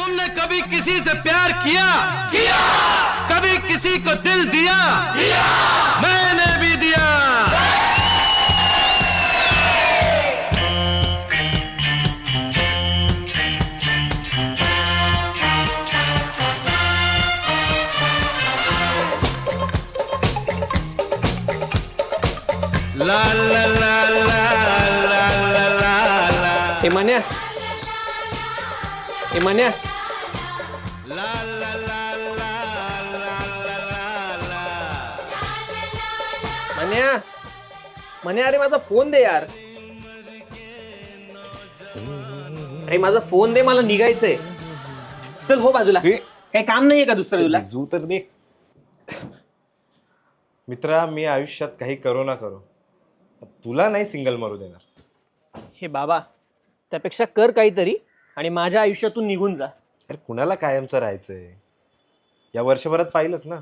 तुमने कभी किसी से प्यार किया? कभी किसी को दिल दिया? मैंने भी दिया। ला ला ला ला ला ला ला। मन्या, ला ला ला ला ला ला ला। मन्या, अरे माझा फोन दे यार. अरे माझा फोन दे, मला निघायचंय. चल हो बाजूला. काही काम नाहीये का दुसरं तुला? जू तर दे. मित्रा, मी आयुष्यात काही करो ना करो, तुला नाही सिंगल मारू देणार. हे बाबा, त्यापेक्षा कर काहीतरी आणि माझ्या आयुष्यातून निघून जा. अरे कुणाला कायमचं राहायचंय? या वर्षभरात पाहिलंच ना,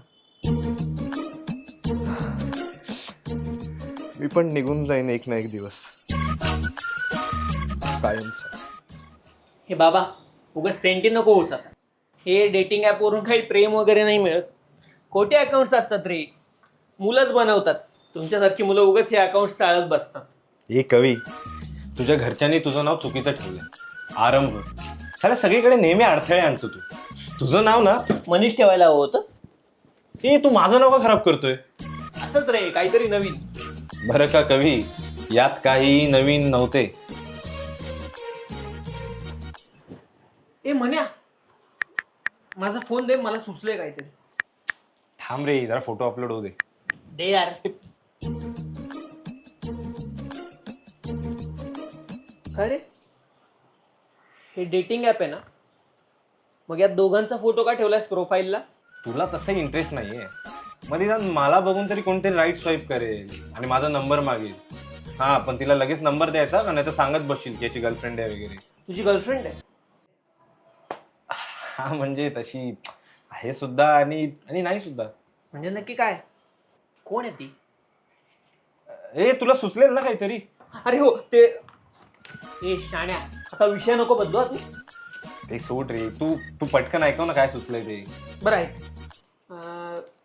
मी पण निघून जाईन एक ना एक दिवस कायमचं. हे बाबा, उगाच सेंटी नको होच आता. हे डेटिंग ऍप वरून काही प्रेम वगैरे नाही मिळत. खोटे अकाउंट्स असतात रे, मुलंच बनवतात. तुमच्यासारखी मुलं उगाच हे अकाउंट चालत बसतात. हे कवी, तुझ्या घरच्यांनी तुझं नाव चुकीचं ठेवलं. आरंभ साला सगळीकडे नेहमी अडथळे आणतो तू. तुझं नाव ना मनीष ठेवायला हवं होतं. हे तू माझं नाव का खराब करतोय? असंच रे, काहीतरी नवीन. बरं का कवी, यात काही नवीन नव्हते. ए म्हण्या, माझा फोन दे, मला सुचलंय काहीतरी. थांब रे, जरा फोटो अपलोड होऊ दे. दे यार. अरे हे डेटिंग ऍप आहे ना, मग यात दोघांचा फोटो का ठेवलायस प्रोफाईलला? तुला तसं इंटरेस्ट नाहीये. मध्ये जाऊन मला बघून तरी कोणतरी राईट स्वाईप करेल आणि माझा नंबर मागेल. हा, पण तिला लगेच नंबर द्यायचा का, नाही तर सांगत बसशील की याची गर्लफ्रेंड आहे वगैरे. तुझी गर्लफ्रेंड आहे? हा, म्हणजे तशी आहे सुद्धा आणि नाही सुद्धा. म्हणजे नक्की काय? कोण आहे ती? ए, तुला सुचलेल ना काहीतरी? अरे हो, ते ए शाण्या, आता विषय नको बदलू तू. ते सोड रे, तू पटकन ऐकव ना काय सुचलंय ते. बरं आहे.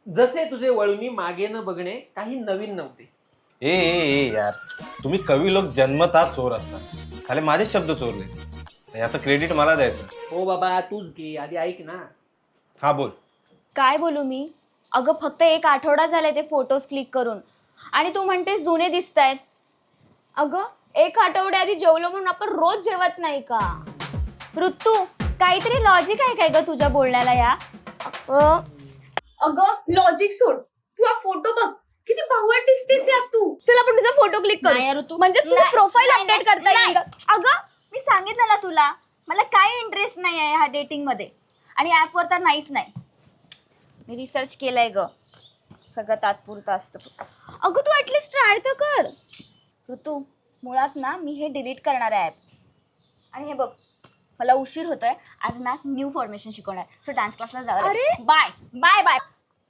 जसे तुझे वळूनी मागे न बघणे काही नवीन नव्हते. ए यार, तुम्ही कवी लोक जन्मतः चोर असतात. खाली माझेच शब्द चोरले, याचं क्रेडिट मला द्यायचं. हो बाबा, तूच घे, आधी ऐक ना. हा बोल. काय बोलू मी? अगं फक्त 1 आठवडा झालाय ते फोटोज क्लिक करून आणि तू म्हणतेस जुने दिसतायत. अगं 1 आठवड्याआधी जेवलो म्हणून आपण रोज जेवत नाही का? ऋतू, काहीतरी लॉजिक आहे काय ग तुझ्या बोलण्याला? या अगं लॉजिक सोड, तू हा फोटो बघ, किती भावट दिसतेस यात तू. चल आपण तुझा फोटो क्लिक करू. ऋतू, म्हणजे तुझं प्रोफाईल अपडेट करता येईल. अगं मी सांगितलं ना तुला, मला काही इंटरेस्ट नाही आहे ह्या डेटिंग मध्ये आणि ऍपवर तर नाहीच नाही. मी रिसर्च केलंय ग, सगळं तात्पुरतं असतं. अगं तू ऍटलीस्ट ट्राय तर कर. ऋतू, मुळात ना मी हे डिलीट करणार आहे ऍप. आणि हे बघ, मला उशीर होतोय. आज ना न्यू फॉर्मेशन शिकवणार, सो डान्स क्लासला जावं. अरे बाय बाय बाय.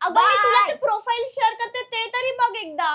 अगं मी तुला ते प्रोफाईल शेअर करते, ते तरी बघ एकदा.